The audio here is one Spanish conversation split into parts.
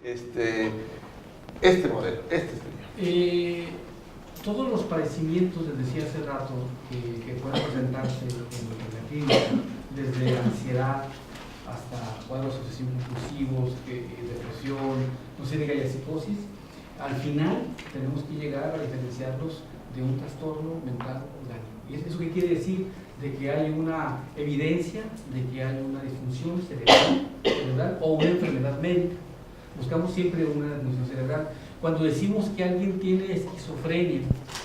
este modelo, señor. Todos los padecimientos, les decía hace rato, que pueden presentarse en la clínica, desde ansiedad hasta cuadros obsesivos compulsivos, depresión, no se diga ya psicosis, al final tenemos que llegar a diferenciarlos de un trastorno mental orgánico. ¿Y eso qué quiere decir? De que hay una evidencia de que hay una disfunción cerebral o una enfermedad médica. Buscamos siempre una disfunción cerebral. Cuando decimos que alguien tiene esquizofrenia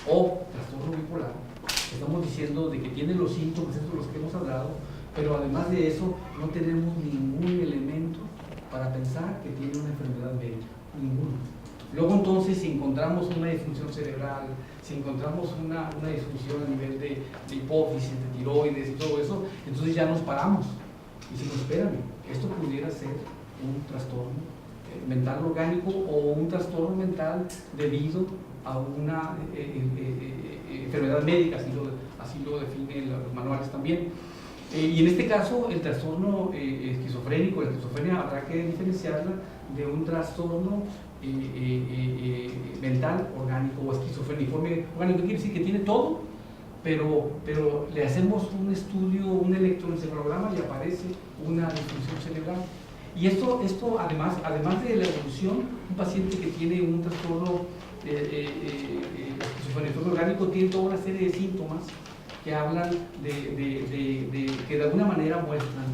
o trastorno bipolar, estamos diciendo de que tiene los síntomas, estos de los que hemos hablado, pero además de eso no tenemos ningún elemento para pensar que tiene una enfermedad médica, ninguno. Luego entonces, si encontramos una disfunción cerebral, si encontramos una disfunción a nivel de hipófisis, de tiroides y todo eso, entonces ya nos paramos y decimos, espérame, esto pudiera ser un trastorno mental orgánico o un trastorno mental debido a una enfermedad médica, así lo definen los manuales también. Y en este caso, el trastorno esquizofrénico, la esquizofrenia, habrá que diferenciarla de un trastorno mental orgánico o esquizofreniforme orgánico. Quiere decir que tiene todo, pero le hacemos un estudio, un electroencefalograma y aparece una disfunción cerebral. Y esto además de la evolución, un paciente que tiene un trastorno esquizofreniforme orgánico tiene toda una serie de síntomas que hablan que de alguna manera muestran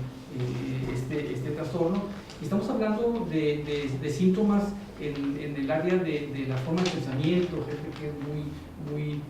este trastorno. Estamos hablando de síntomas en el área de la forma de pensamiento, gente que es muy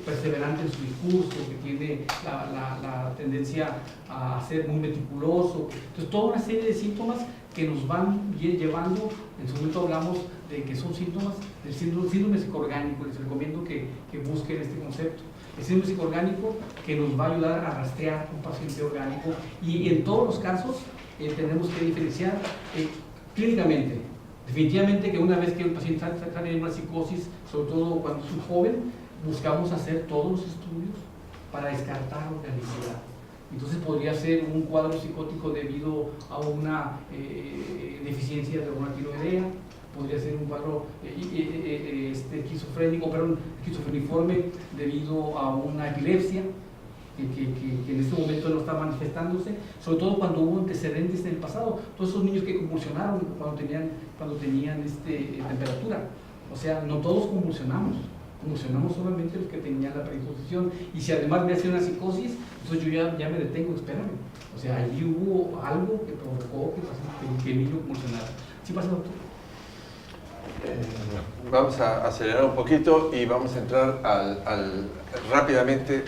perseverante en su discurso, que tiene la tendencia a ser muy meticuloso. Entonces, toda una serie de síntomas que nos van llevando. En su momento hablamos de que son síntomas del síndrome psicoorgánico. Les recomiendo que busquen este concepto. El síndrome psicoorgánico, que nos va a ayudar a rastrear un paciente orgánico, y en todos los casos tenemos que diferenciar clínicamente. Definitivamente que una vez que el paciente sale de una psicosis, sobre todo cuando es un joven, buscamos hacer todos los estudios para descartar organicidad. Entonces podría ser un cuadro psicótico debido a una deficiencia de hormona tiroidea, podría ser un cuadro esquizofrénico, pero esquizofreniforme debido a una epilepsia que en este momento no está manifestándose, sobre todo cuando hubo antecedentes en el pasado. Todos esos niños que convulsionaron cuando tenían temperatura, o sea, no todos convulsionamos solamente los que tenían la predisposición. Y si además me hace una psicosis, entonces yo ya me detengo, espérame. O sea, allí hubo algo que provocó que el niño convulsionara. ¿Sí pasa, doctor? Vamos a acelerar un poquito y vamos a entrar rápidamente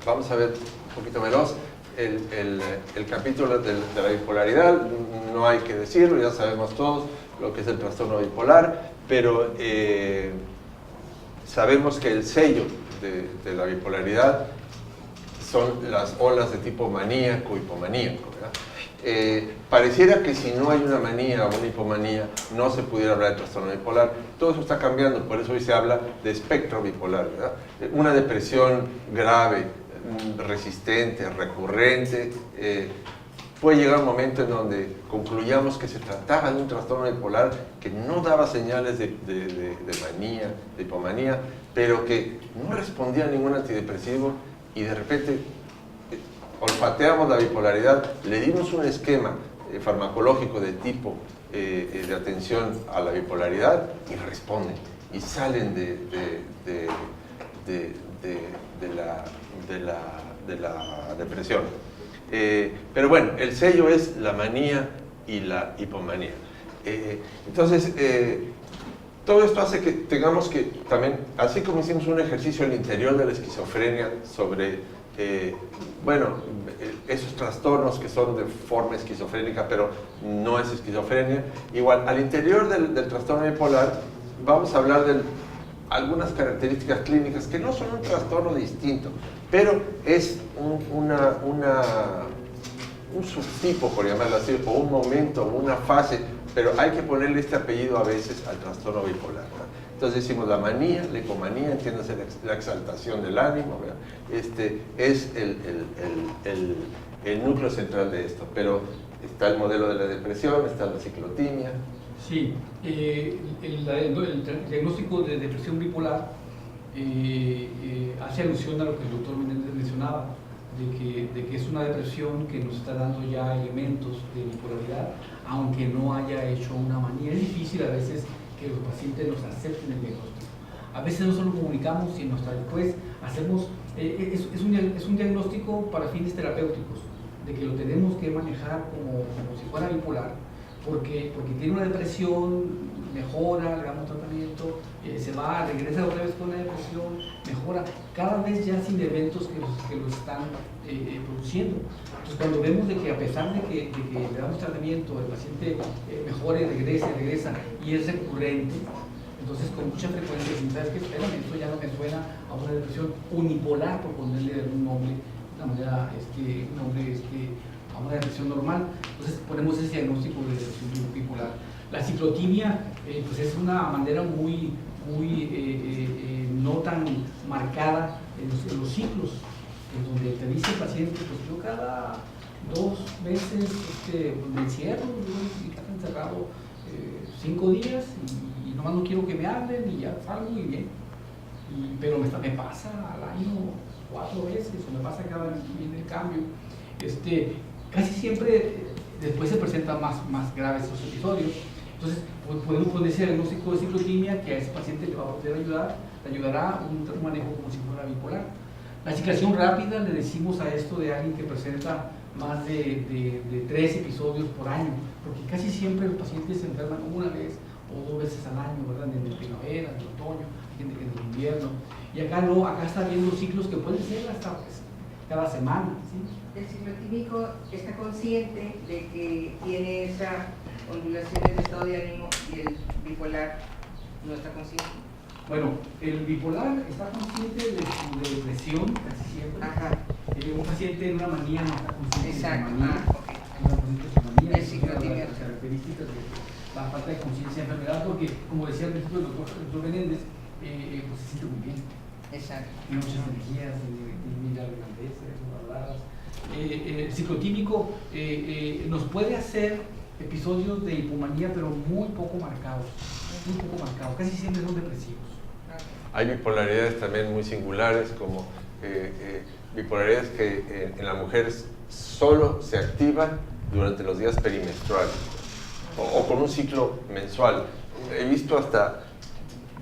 vamos a ver un poquito veloz el capítulo de la bipolaridad. No hay que decirlo, ya sabemos todos lo que es el trastorno bipolar, pero sabemos que el sello de la bipolaridad son las olas de tipo maníaco, hipomaníaco, ¿verdad? Pareciera que si no hay una manía o una hipomanía no se pudiera hablar de trastorno bipolar. Todo eso está cambiando, por eso hoy se habla de espectro bipolar, ¿verdad? Una depresión grave, resistente, recurrente, puede llegar un momento en donde concluyamos que se trataba de un trastorno bipolar que no daba señales de manía, de hipomanía, pero que no respondía a ningún antidepresivo, y de repente olfateamos la bipolaridad, le dimos un esquema farmacológico de tipo de atención a la bipolaridad y responden y salen de la depresión. Pero bueno, el sello es la manía y la hipomanía. Entonces, todo esto hace que tengamos que también, así como hicimos un ejercicio al interior de la esquizofrenia sobre esos trastornos que son de forma esquizofrénica, pero no es esquizofrenia. Igual, al interior del trastorno bipolar, vamos a hablar de algunas características clínicas que no son un trastorno distinto, pero es un subtipo, por llamarlo así, o un momento, una fase, pero hay que ponerle este apellido a veces al trastorno bipolar, ¿verdad? Entonces decimos la manía, la hipomanía, entiéndase la exaltación del ánimo, ¿verdad? Es el núcleo central de esto, pero está el modelo de la depresión, está la ciclotimia. Sí, el diagnóstico de depresión bipolar hace alusión a lo que el doctor Menéndez mencionaba, de que es una depresión que nos está dando ya elementos de bipolaridad, aunque no haya hecho una manía. Es difícil a veces que los pacientes nos acepten el diagnóstico. A veces no solo comunicamos, sino hasta después hacemos, es un diagnóstico para fines terapéuticos, de que lo tenemos que manejar como si fuera bipolar, porque tiene una depresión, mejora, le damos tratamiento, se va, regresa otra vez con la depresión, mejora, cada vez ya sin eventos que lo están produciendo. Entonces, cuando vemos de que a pesar de que le damos tratamiento, el paciente mejora y regresa y es recurrente, entonces con mucha frecuencia decimos, ¿sabes qué? Espérame, esto ya no me suena a una depresión unipolar, por ponerle algún nombre, de una manera, a una depresión normal. Entonces ponemos ese diagnóstico de depresión bipolar. La ciclotimia pues es una manera muy no tan marcada en los ciclos, en donde te dice el paciente, pues yo cada 2 meses me encierro, y estar encerrado 5 días y nomás no quiero que me hablen y ya salgo y bien. Pero me pasa al año 4 veces, o me pasa cada vez que viene el cambio. Casi siempre después se presentan más graves esos episodios. Entonces, podemos poner ese diagnóstico de ciclotimia que a ese paciente le va a poder ayudar, le ayudará un manejo como si fuera bipolar. La ciclación rápida, le decimos a esto de alguien que presenta más de 3 episodios por año, porque casi siempre los pacientes se enferman una vez o 2 veces al año, ¿verdad? En el primavera, en el otoño, en el invierno. Y acá no, acá está viendo ciclos que pueden ser hasta cada semana, ¿sí? El ciclotímico está consciente de que tiene esa ondulación del estado de ánimo y el bipolar no está consciente. Bueno, el bipolar está consciente de su depresión casi siempre. Ajá. Un paciente en una manía no está consciente Exacto. de su manía. Ok. No está consciente de su manía. El ciclotímico. Las características de la falta de conciencia de enfermedad, porque como decía al principio el doctor Menéndez, pues se siente muy bien. Exacto. Tiene muchas energías, mira grandeces, habladas. El ciclotímico nos puede hacer episodios de hipomanía, pero muy poco marcados, casi siempre son depresivos. Hay bipolaridades también muy singulares, como bipolaridades que en las mujeres solo se activan durante los días perimenstruales o con un ciclo mensual. He visto hasta,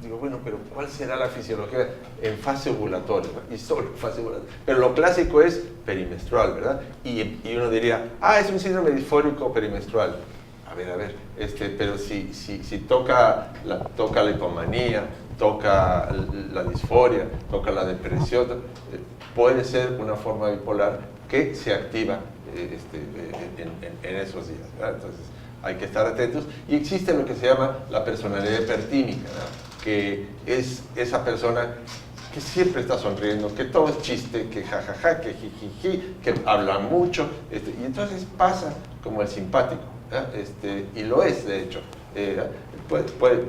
digo, bueno, pero ¿cuál será la fisiología en fase ovulatoria? ¿No? Y solo en fase ovulatoria. Pero lo clásico es perimenstrual, ¿verdad? Y uno diría, es un síndrome disfórico perimenstrual. A ver, pero si toca la hipomanía, toca la disforia, toca la depresión, puede ser una forma bipolar que se activa en esos días, ¿verdad? Entonces hay que estar atentos. Y existe lo que se llama la personalidad hipertímica, ¿no? Que es esa persona que siempre está sonriendo, que todo es chiste, que jajaja, que jijiji, que habla mucho, y entonces pasa como el simpático, ¿verdad? Y lo es, de hecho.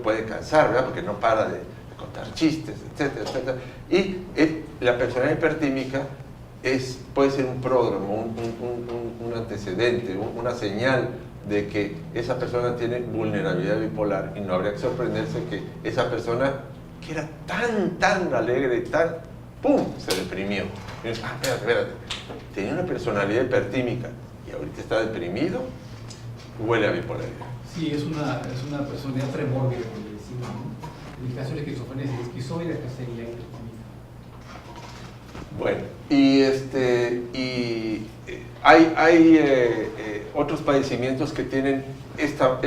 Puede cansar, ¿verdad? Porque no para de contar chistes, etcétera, etcétera. Y la personalidad hipertímica puede ser un pródromo, un antecedente, una señal de que esa persona tiene vulnerabilidad bipolar, y no habría que sorprenderse que esa persona, que era tan alegre, ¡pum!, se deprimió. Y dices, espérate, tenía una personalidad hipertímica y ahorita está deprimido, huele a bipolaridad. Sí, es una personalidad premórbida, como le decimos, ¿no? En el caso de la esquizofrenia es esquizoide, acá sería hipertímica. Bueno, y hay otros padecimientos que tienen esta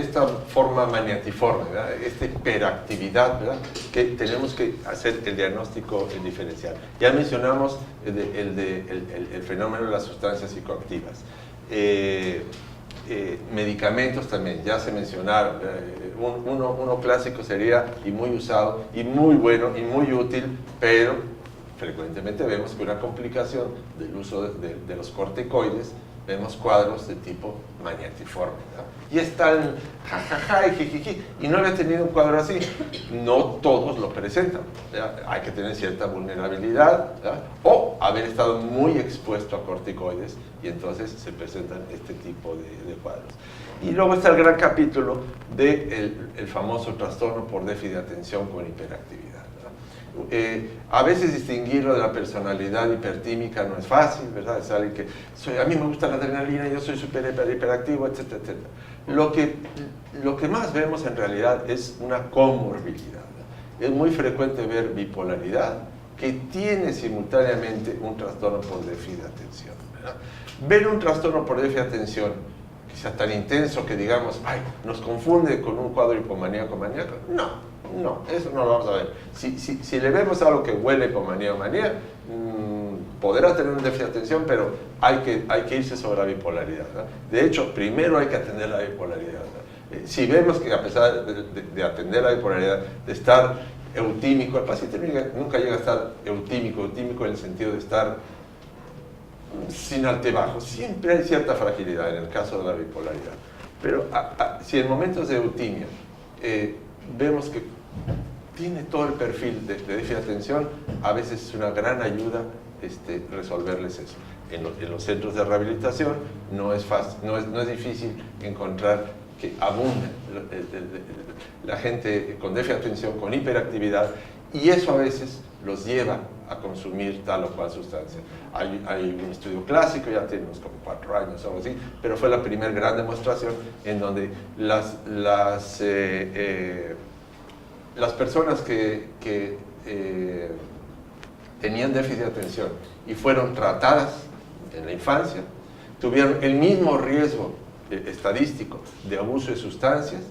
forma maniatiforme, ¿verdad? Esta hiperactividad, ¿verdad? Que tenemos que hacer el diagnóstico diferencial. Ya mencionamos el fenómeno de las sustancias psicoactivas. Medicamentos también, ya se mencionaron. Uno clásico sería, y muy usado, y muy bueno, y muy útil, pero frecuentemente vemos que una complicación del uso de los corticoides, vemos cuadros de tipo maniatiforme, ¿verdad? Y están jajaja y jijiji, y no había tenido un cuadro así. No todos lo presentan, ¿verdad? Hay que tener cierta vulnerabilidad, ¿verdad? O haber estado muy expuesto a corticoides, y entonces se presentan este tipo de cuadros. Y luego está el gran capítulo del el famoso trastorno por déficit de atención con hiperactividad, ¿verdad? A veces distinguirlo de la personalidad hipertímica no es fácil, ¿verdad? Es alguien que, a mí me gusta la adrenalina, yo soy súper hiperactivo, etcétera, etcétera. Lo que más vemos en realidad es una comorbilidad, ¿verdad? Es muy frecuente ver bipolaridad que tiene simultáneamente un trastorno por déficit de atención, ¿verdad? Ver un trastorno por déficit de atención que sea tan intenso que digamos, ay, nos confunde con un cuadro hipomaníaco maníaco, no, eso no lo vamos a ver. Si le vemos algo que huele a hipomanía o manía, podrá tener un déficit de atención, pero hay que irse sobre la bipolaridad, ¿verdad? De hecho, primero hay que atender la bipolaridad, ¿verdad? Si vemos que a pesar de atender la bipolaridad, de estar eutímico, el paciente nunca llega a estar eutímico en el sentido de estar sin altibajos, siempre hay cierta fragilidad en el caso de la bipolaridad, pero si en momentos de eutimia vemos que tiene todo el perfil de déficit de atención, a veces es una gran ayuda resolverles eso. En los centros de rehabilitación no es fácil, no es difícil encontrar que abunda la gente con déficit de atención, con hiperactividad, y eso a veces los lleva a consumir tal o cual sustancia. Hay un estudio clásico, ya tenemos como 4 años o algo así, pero fue la primera gran demostración en donde las personas que tenían déficit de atención y fueron tratadas en la infancia, tuvieron el mismo riesgo estadístico de abuso de sustancias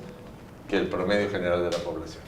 que el promedio general de la población.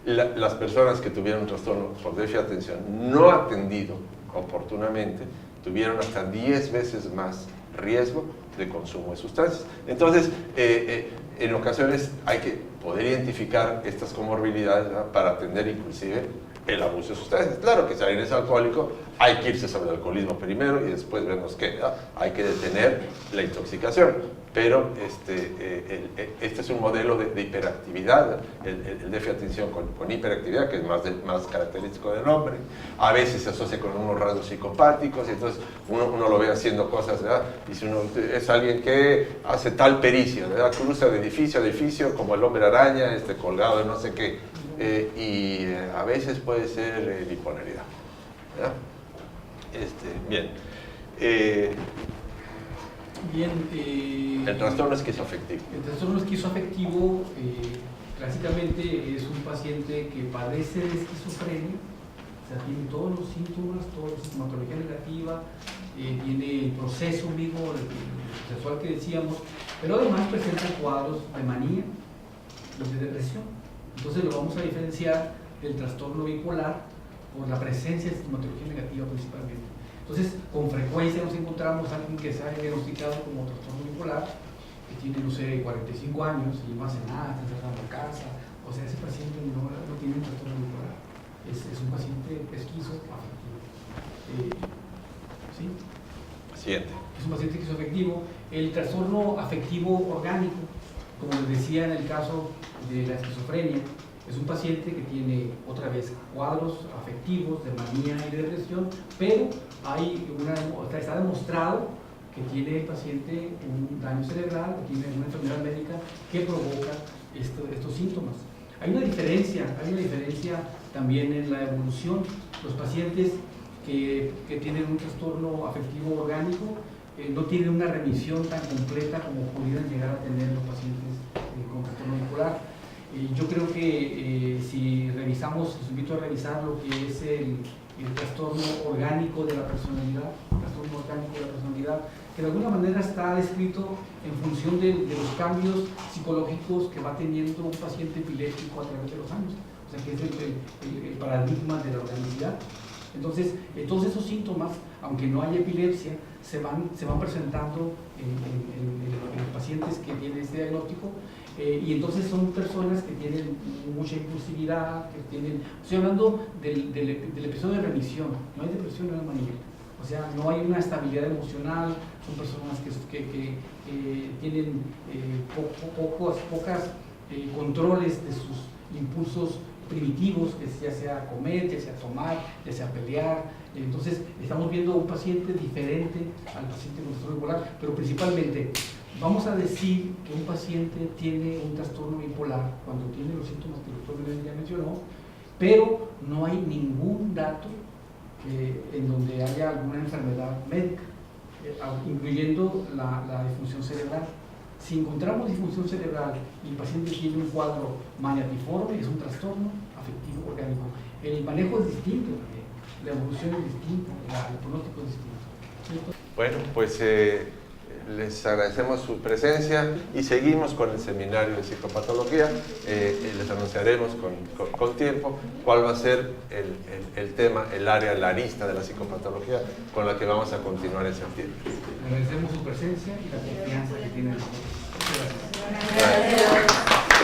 Las personas que tuvieron trastorno por déficit de atención no atendido oportunamente tuvieron hasta 10 veces más riesgo de consumo de sustancias. Entonces, en ocasiones hay que poder identificar estas comorbilidades, ¿verdad?, para atender inclusive el abuso de sustancias. Claro que si alguien es alcohólico, hay que irse sobre el alcoholismo primero y después vemos que hay que detener la intoxicación. Pero este es un modelo de hiperactividad, el déficit de atención con hiperactividad, que es más característico del hombre. A veces se asocia con unos rasgos psicopáticos y entonces uno lo ve haciendo cosas, ¿verdad? Y si uno es alguien que hace tal pericia, ¿verdad?, cruza de edificio a edificio como el hombre araña, colgado de no sé qué, y a veces puede ser bipolaridad, ¿verdad? Bien. El trastorno esquizoafectivo. El trastorno esquizoafectivo clásicamente es un paciente que padece de esquizofrenia, o sea, tiene todos los síntomas, toda la sintomatología negativa, tiene el proceso mismo sexual que decíamos, pero además presenta cuadros de manía y de depresión. Entonces lo vamos a diferenciar del trastorno bipolar por la presencia de sintomatología negativa principalmente. Entonces, con frecuencia nos encontramos a alguien que se ha diagnosticado como trastorno bipolar, que tiene, no sé, 45 años y no hace nada, está encerrado en casa. O sea, ese paciente no tiene un trastorno bipolar, es un paciente esquizoafectivo. ¿Sí? Siguiente. Es un paciente esquizoafectivo. El trastorno afectivo orgánico, como les decía en el caso de la esquizofrenia, es un paciente que tiene, otra vez, cuadros afectivos de manía y de depresión, pero está demostrado que tiene el paciente un daño cerebral, que tiene una enfermedad médica que provoca estos síntomas. Hay una diferencia también en la evolución. Los pacientes que tienen un trastorno afectivo orgánico no tienen una remisión tan completa como pudieran llegar a tener los pacientes con trastorno bipolar. Yo creo que si revisamos, los invito a revisar lo que es el trastorno orgánico de la personalidad, que de alguna manera está descrito en función de los cambios psicológicos que va teniendo un paciente epiléptico a través de los años, o sea que es el paradigma de la organicidad. Entonces, todos esos síntomas, aunque no haya epilepsia, se van presentando en los pacientes que tienen este diagnóstico. Y entonces son personas que tienen mucha impulsividad, que tienen... Estoy hablando del episodio de remisión, no hay depresión, no hay manía. O sea, no hay una estabilidad emocional, son personas que tienen pocas controles de sus impulsos primitivos, que ya sea comer, ya sea tomar, ya sea pelear. Entonces estamos viendo un paciente diferente al paciente con trastorno bipolar, pero principalmente vamos a decir que un paciente tiene un trastorno bipolar cuando tiene los síntomas que el doctor Meléndez ya mencionó, pero no hay ningún dato en donde haya alguna enfermedad médica, incluyendo la disfunción cerebral. Si encontramos disfunción cerebral y el paciente tiene un cuadro maniatiforme, es un trastorno afectivo orgánico. El manejo es distinto también, la evolución es distinta, el pronóstico es distinto. Bueno, pues les agradecemos su presencia y seguimos con el seminario de psicopatología. Les anunciaremos con tiempo cuál va a ser el tema, el área, la arista de la psicopatología con la que vamos a continuar en septiembre. Agradecemos su presencia y la confianza que tienen. Gracias.